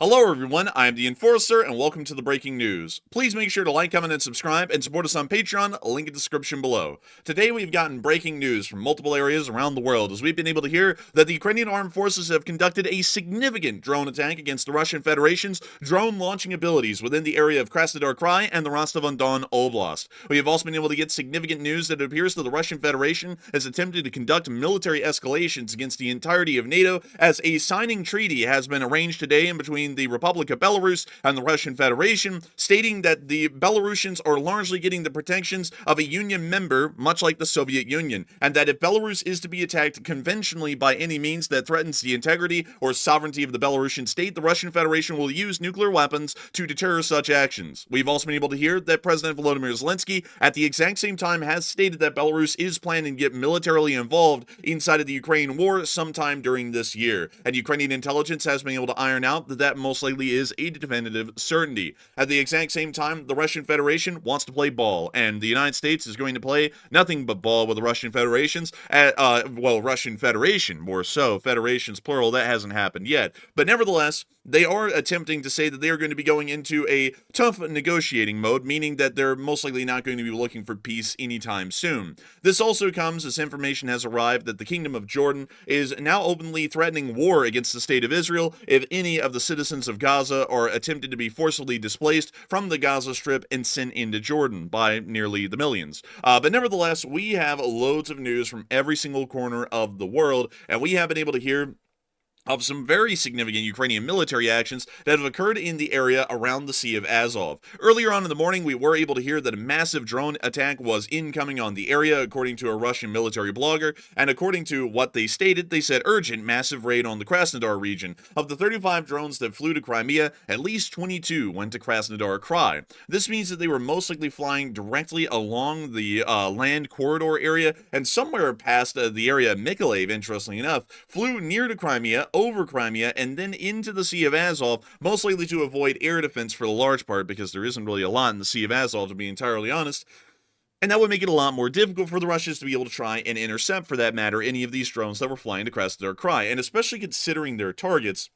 Hello everyone, I am the Enforcer, and welcome to the breaking news. Please make sure to like, comment, and subscribe, and support us on Patreon, link in the description below. Today we've gotten breaking news from multiple areas around the world, as we've been able to hear that the Ukrainian armed forces have conducted a significant drone attack against the Russian Federation's drone launching abilities within the area of Krasnodar and the Rostov-on-Don Oblast. We have also been able to get significant news that it appears that the Russian Federation has attempted to conduct military escalations against the entirety of NATO, as a signing treaty has been arranged today in between the Republic of Belarus and the Russian Federation, stating that the Belarusians are largely getting the protections of a union member, much like the Soviet Union, and that if Belarus is to be attacked conventionally by any means that threatens the integrity or sovereignty of the Belarusian state, the Russian Federation will use nuclear weapons to deter such actions. We've also been able to hear that President Vladimir Zelensky, at the exact same time, has stated that Belarus is planning to get militarily involved inside of the Ukraine war sometime during this year, and Ukrainian intelligence has been able to iron out that most likely is a definitive certainty. At the exact same time, the Russian Federation wants to play ball, and the United States is going to play nothing but ball with the Russian Federations. Russian Federation, more so. Federations, plural, that hasn't happened yet. But nevertheless, they are attempting to say that they are going to be going into a tough negotiating mode, meaning that they're most likely not going to be looking for peace anytime soon. This also comes as information has arrived that the Kingdom of Jordan is now openly threatening war against the State of Israel if any of the citizens of Gaza are attempted to be forcibly displaced from the Gaza Strip and sent into Jordan by nearly the millions. But nevertheless, we have loads of news from every single corner of the world, and we have been able to hear of some very significant Ukrainian military actions that have occurred in the area around the Sea of Azov. Earlier on in the morning, we were able to hear that a massive drone attack was incoming on the area, according to a Russian military blogger, and according to what they stated, they said urgent massive raid on the Krasnodar region. Of the 35 drones that flew to Crimea, at least 22 went to Krasnodar Krai. This means that they were most likely flying directly along the land corridor area, and somewhere past the area of Mykolaiv, interestingly enough, flew near to Crimea, over Crimea, and then into the Sea of Azov, most likely to avoid air defense for the large part, because there isn't really a lot in the Sea of Azov, to be entirely honest. And that would make it a lot more difficult for the Russians to be able to try and intercept, for that matter, any of these drones that were flying to Krasnodar Krai, and especially considering their targets.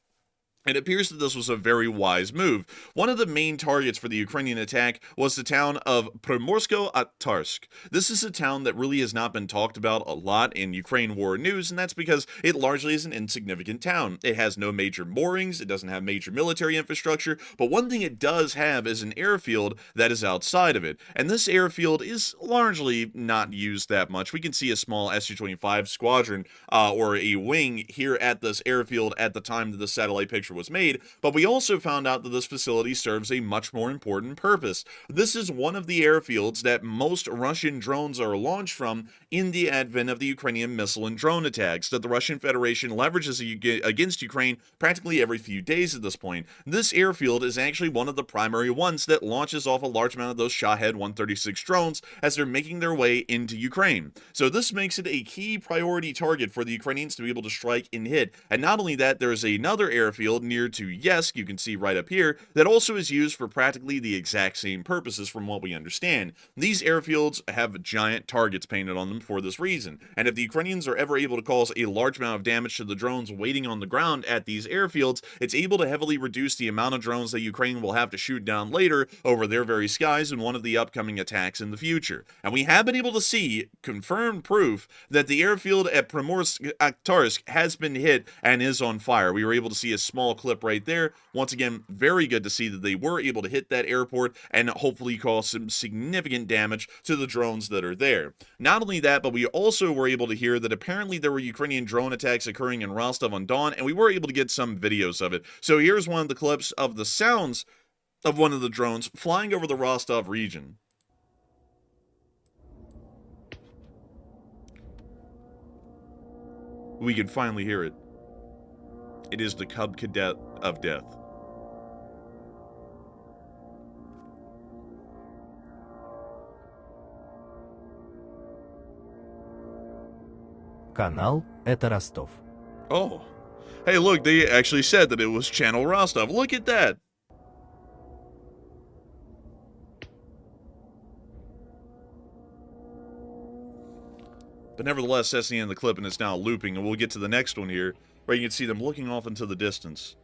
It appears that this was a very wise move. One of the main targets for the Ukrainian attack was the town of Primorsko-Atarsk. This is a town that really has not been talked about a lot in Ukraine war news, and that's because it largely is an insignificant town. It has no major moorings, it doesn't have major military infrastructure, but one thing it does have is an airfield that is outside of it, and this airfield is largely not used that much. We can see a small Su-25 squadron or a wing here at this airfield at the time that the satellite picture was made, but we also found out that this facility serves a much more important purpose. This is one of the airfields that most Russian drones are launched from in the advent of the Ukrainian missile and drone attacks that the Russian Federation leverages against Ukraine practically every few days at this point. This airfield is actually one of the primary ones that launches off a large amount of those Shahed 136 drones as they're making their way into Ukraine. So this makes it a key priority target for the Ukrainians to be able to strike and hit. And not only that, there's another airfield near to Yesk, you can see right up here, that also is used for practically the exact same purposes from what we understand. These airfields have giant targets painted on them for this reason, and if the Ukrainians are ever able to cause a large amount of damage to the drones waiting on the ground at these airfields, it's able to heavily reduce the amount of drones that Ukraine will have to shoot down later over their very skies in one of the upcoming attacks in the future. And we have been able to see confirmed proof that the airfield at Primorsk-Akhtarsk has been hit and is on fire. We were able to see a small clip right there. Once again, very good to see that they were able to hit that airport and hopefully cause some significant damage to the drones that are there. Not only that, but we also were able to hear that apparently there were Ukrainian drone attacks occurring in Rostov-on-Don, and we were able to get some videos of it. So here's one of the clips of the sounds of one of the drones flying over the Rostov region. We can finally hear it. It is the Cub Cadet of Death. Канал – это Ростов. Oh. Hey, look, they actually said that it was Channel Rostov. Look at that. But nevertheless, that's the end of the clip, and it's now looping, and we'll get to the next one here, where you can see them looking off into the distance.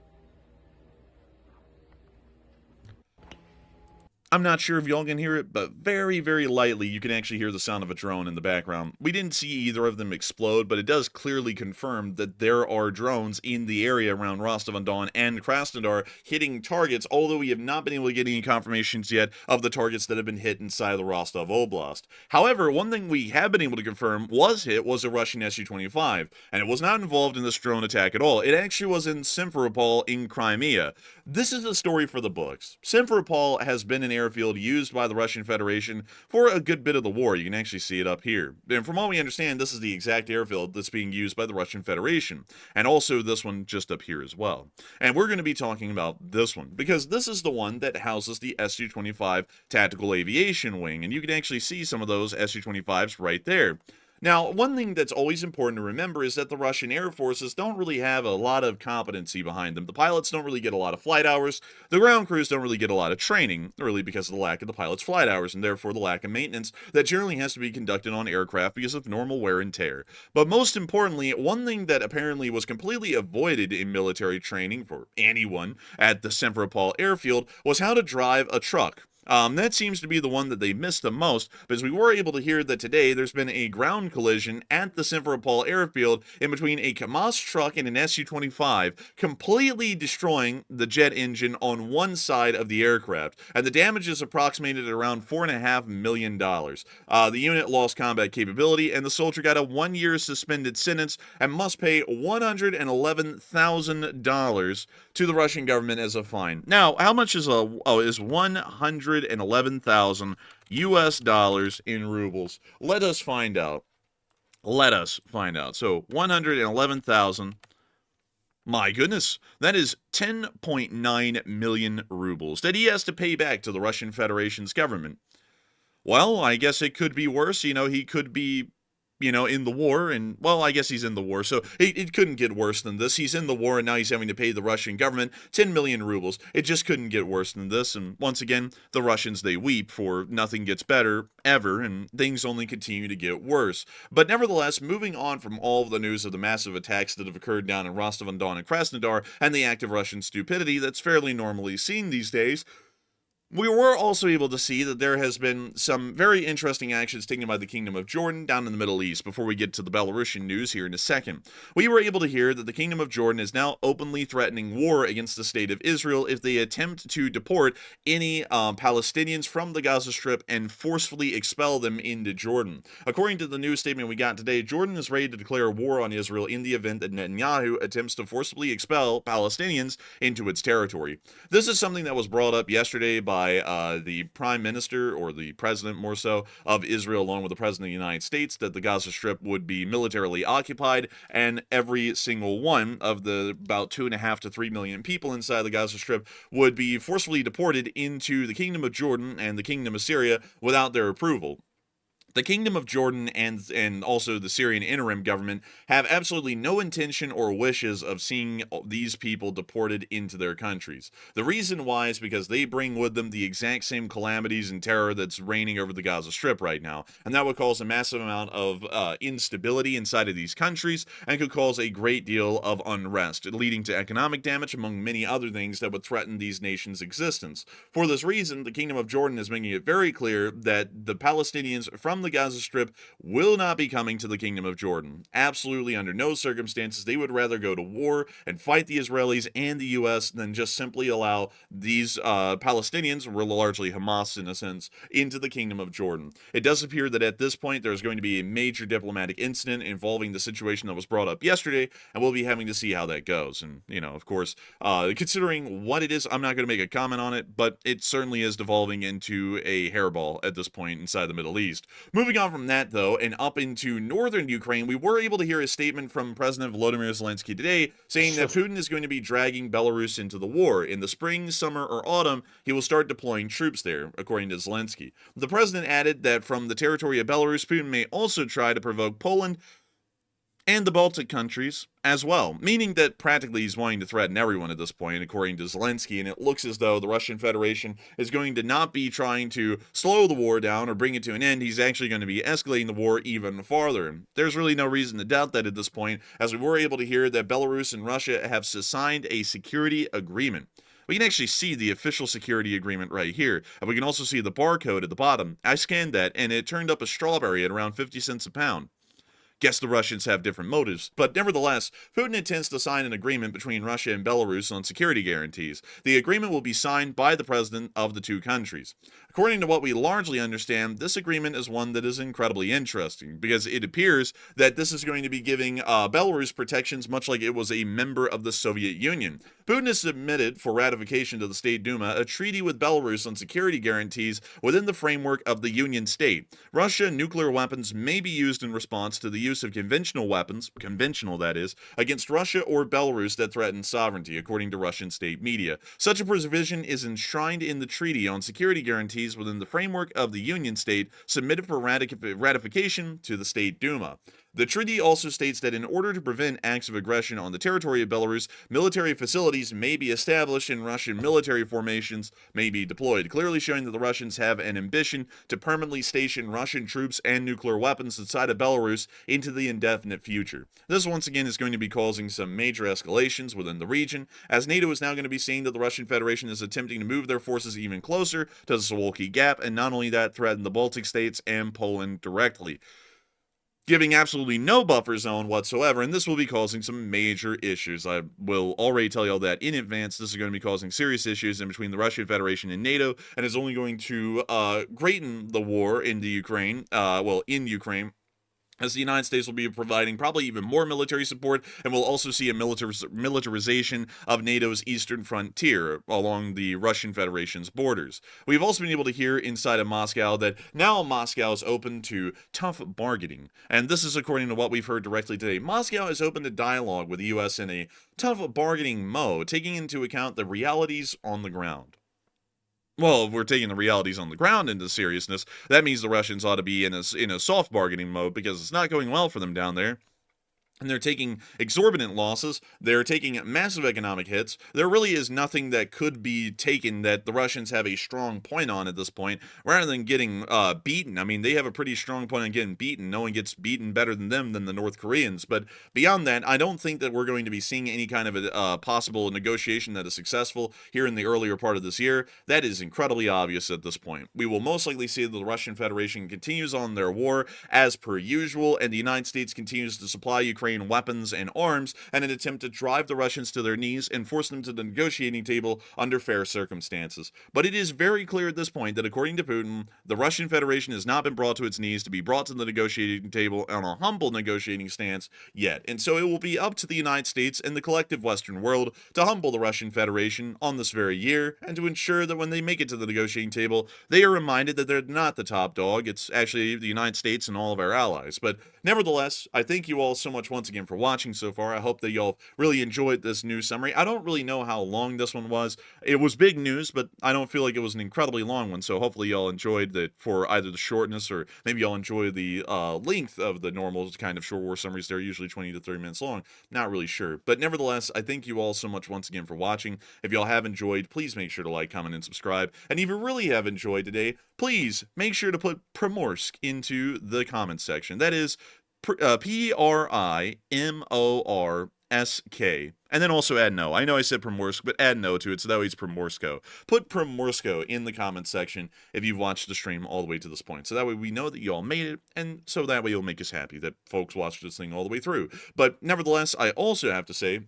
I'm not sure if y'all can hear it, but very, very lightly, you can actually hear the sound of a drone in the background. We didn't see either of them explode, but it does clearly confirm that there are drones in the area around Rostov-on-Don and Krasnodar hitting targets, although we have not been able to get any confirmations yet of the targets that have been hit inside the Rostov Oblast. However, one thing we have been able to confirm was a Russian Su-25, and it was not involved in this drone attack at all. It actually was in Simferopol in Crimea. This is a story for the books. Simferopol has been an airfield used by the Russian Federation for a good bit of the war. You can actually see it up here. And from what we understand, this is the exact airfield that's being used by the Russian Federation. And also this one just up here as well. And we're going to be talking about this one, because this is the one that houses the Su-25 Tactical Aviation Wing. And you can actually see some of those Su-25s right there. Now, one thing that's always important to remember is that the Russian Air Forces don't really have a lot of competency behind them. The pilots don't really get a lot of flight hours. The ground crews don't really get a lot of training, really because of the lack of the pilots' flight hours and therefore the lack of maintenance that generally has to be conducted on aircraft because of normal wear and tear. But most importantly, one thing that apparently was completely avoided in military training for anyone at the Simferopol airfield was how to drive a truck. That seems to be the one that they missed the most, because we were able to hear that today there's been a ground collision at the Simferopol airfield in between a KAMAZ truck and an Su-25, completely destroying the jet engine on one side of the aircraft, and the damage is approximated at around $4.5 million. The unit lost combat capability, and the soldier got a 1-year suspended sentence and must pay $111,000 to the Russian government as a fine. Now, how much is is 111,000 US dollars in rubles? Let us find out. Let us find out. So 111,000. My goodness, that is 10.9 million rubles that he has to pay back to the Russian Federation's government. Well, I guess it could be worse. He could be in the war, and, well, I guess he's in the war, so it couldn't get worse than this. He's in the war, and now he's having to pay the Russian government 10 million rubles. It just couldn't get worse than this, and once again, the Russians, they weep, for nothing gets better, ever, and things only continue to get worse. But nevertheless, moving on from all of the news of the massive attacks that have occurred down in Rostov-on-Don and Krasnodar, and the act of Russian stupidity that's fairly normally seen these days, we were also able to see that there has been some very interesting actions taken by the Kingdom of Jordan down in the Middle East before we get to the Belarusian news here in a second. We were able to hear that the Kingdom of Jordan is now openly threatening war against the state of Israel if they attempt to deport any Palestinians from the Gaza Strip and forcefully expel them into Jordan. According to the news statement we got today, Jordan is ready to declare war on Israel in the event that Netanyahu attempts to forcibly expel Palestinians into its territory. This is something that was brought up yesterday by the Prime Minister, or the President more so, of Israel, along with the President of the United States, that the Gaza Strip would be militarily occupied, and every single one of the about 2.5 to 3 million people inside the Gaza Strip would be forcefully deported into the Kingdom of Jordan and the Kingdom of Syria without their approval. The Kingdom of Jordan and also the Syrian interim government have absolutely no intention or wishes of seeing these people deported into their countries. The reason why is because they bring with them the exact same calamities and terror that's reigning over the Gaza Strip right now, and that would cause a massive amount of instability inside of these countries and could cause a great deal of unrest, leading to economic damage among many other things that would threaten these nations' existence. For this reason, the Kingdom of Jordan is making it very clear that the Palestinians from the Gaza Strip will not be coming to the Kingdom of Jordan. Absolutely under no circumstances. They would rather go to war and fight the Israelis and the U.S. than just simply allow these Palestinians, largely Hamas in a sense, into the Kingdom of Jordan. It does appear that at this point there's going to be a major diplomatic incident involving the situation that was brought up yesterday, and we'll be having to see how that goes. And, of course, considering what it is, I'm not going to make a comment on it, but it certainly is devolving into a hairball at this point inside the Middle East. Moving on from that, though, and up into northern Ukraine, we were able to hear a statement from President Vladimir Zelensky today saying that Putin is going to be dragging Belarus into the war. In the spring, summer, or autumn, he will start deploying troops there, according to Zelensky. The president added that from the territory of Belarus, Putin may also try to provoke Poland and the Baltic countries as well, meaning that practically he's wanting to threaten everyone at this point, according to Zelensky, and it looks as though the Russian Federation is going to not be trying to slow the war down or bring it to an end. He's actually going to be escalating the war even farther. There's really no reason to doubt that at this point, as we were able to hear that Belarus and Russia have signed a security agreement. We can actually see the official security agreement right here, and we can also see the barcode at the bottom. I scanned that, and it turned up a strawberry at around 50 cents a pound. Guess the Russians have different motives, but nevertheless, Putin intends to sign an agreement between Russia and Belarus on security guarantees. The agreement will be signed by the president of the two countries. According to what we largely understand, this agreement is one that is incredibly interesting because it appears that this is going to be giving Belarus protections much like it was a member of the Soviet Union. Putin has submitted for ratification to the State Duma a treaty with Belarus on security guarantees within the framework of the Union state. Russian nuclear weapons may be used in response to the use of conventional weapons, conventional that is, against Russia or Belarus that threaten sovereignty, according to Russian state media. Such a provision is enshrined in the treaty on security guarantees within the framework of the Union state, submitted for ratification to the State Duma. The treaty also states that in order to prevent acts of aggression on the territory of Belarus, military facilities may be established and Russian military formations may be deployed, clearly showing that the Russians have an ambition to permanently station Russian troops and nuclear weapons inside of Belarus into the indefinite future. This once again is going to be causing some major escalations within the region, as NATO is now going to be seeing that the Russian Federation is attempting to move their forces even closer to the Suwalki Gap, and not only that, threaten the Baltic states and Poland directly, giving absolutely no buffer zone whatsoever, and this will be causing some major issues. I will already tell y'all that in advance. This is going to be causing serious issues in between the Russian Federation and NATO, and is only going to greaten the war in the Ukraine, in Ukraine, as the United States will be providing probably even more military support, and we'll also see a militarization of NATO's eastern frontier along the Russian Federation's borders. We've also been able to hear inside of Moscow that now Moscow is open to tough bargaining, and this is according to what we've heard directly today. Moscow is open to dialogue with the U.S. in a tough bargaining mode, taking into account the realities on the ground. Well, if we're taking the realities on the ground into seriousness, that means the Russians ought to be in a soft bargaining mode because it's not going well for them down there. And they're taking exorbitant losses. They're taking massive economic hits. There really is nothing that could be taken that the Russians have a strong point on at this point, rather than getting beaten. I mean, they have a pretty strong point on getting beaten. No one gets beaten better than them than the North Koreans. But beyond that, I don't think that we're going to be seeing any kind of a possible negotiation that is successful here in the earlier part of this year. That is incredibly obvious at this point. We will most likely see that the Russian Federation continues on their war as per usual, and the United States continues to supply Ukraine weapons and arms in an attempt to drive the Russians to their knees and force them to the negotiating table under fair circumstances. But it is very clear at this point that according to Putin, the Russian Federation has not been brought to its knees to be brought to the negotiating table on a humble negotiating stance yet. And so it will be up to the United States and the collective Western world to humble the Russian Federation on this very year, and to ensure that when they make it to the negotiating table, they are reminded that they're not the top dog. It's actually the United States and all of our allies. But nevertheless, I thank you all so much once again for watching so far. I hope that y'all really enjoyed this news summary. I don't really know how long this one was. It was big news, but I don't feel like it was an incredibly long one, so hopefully y'all enjoyed it for either the shortness or maybe y'all enjoy the length of the normal kind of short war summaries. They're usually 20 to 30 minutes long. Not really sure. But nevertheless, I thank you all so much once again for watching. If y'all have enjoyed, please make sure to like, comment, and subscribe. And if you really have enjoyed today, please make sure to put Primorsk into the comments section. That is Primorsk, and then also add no. I know I said Primorsk, but add no to it, so that way it's Primorsko. Put Primorsko in the comments section if you've watched the stream all the way to this point, so that way we know that you all made it, and so that way you'll make us happy that folks watched this thing all the way through. But nevertheless, I also have to say,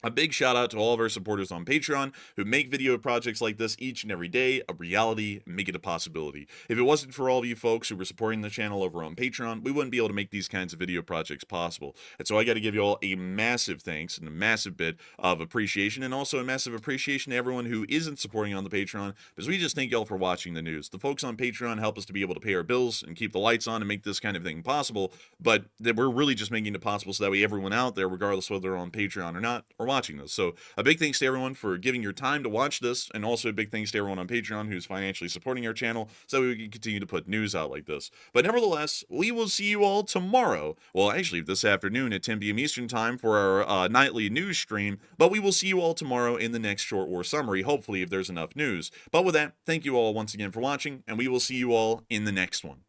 a big shout out to all of our supporters on Patreon who make video projects like this each and every day a reality and make it a possibility. If it wasn't for all of you folks who were supporting the channel over on Patreon, we wouldn't be able to make these kinds of video projects possible. And so I got to give you all a massive thanks and a massive bit of appreciation, and also a massive appreciation to everyone who isn't supporting on the Patreon, because we just thank y'all for watching the news. The folks on Patreon help us to be able to pay our bills and keep the lights on and make this kind of thing possible, but that we're really just making it possible so that way everyone out there, regardless whether they're on Patreon or not, are watching this. So a big thanks to everyone for giving your time to watch this, and also a big thanks to everyone on Patreon who's financially supporting our channel so we can continue to put news out like this. But nevertheless, we will see you all tomorrow. Well, actually this afternoon at 10 p.m. Eastern time for our nightly news stream, but we will see you all tomorrow in the next short war summary, hopefully if there's enough news. But with that, thank you all once again for watching, and we will see you all in the next one.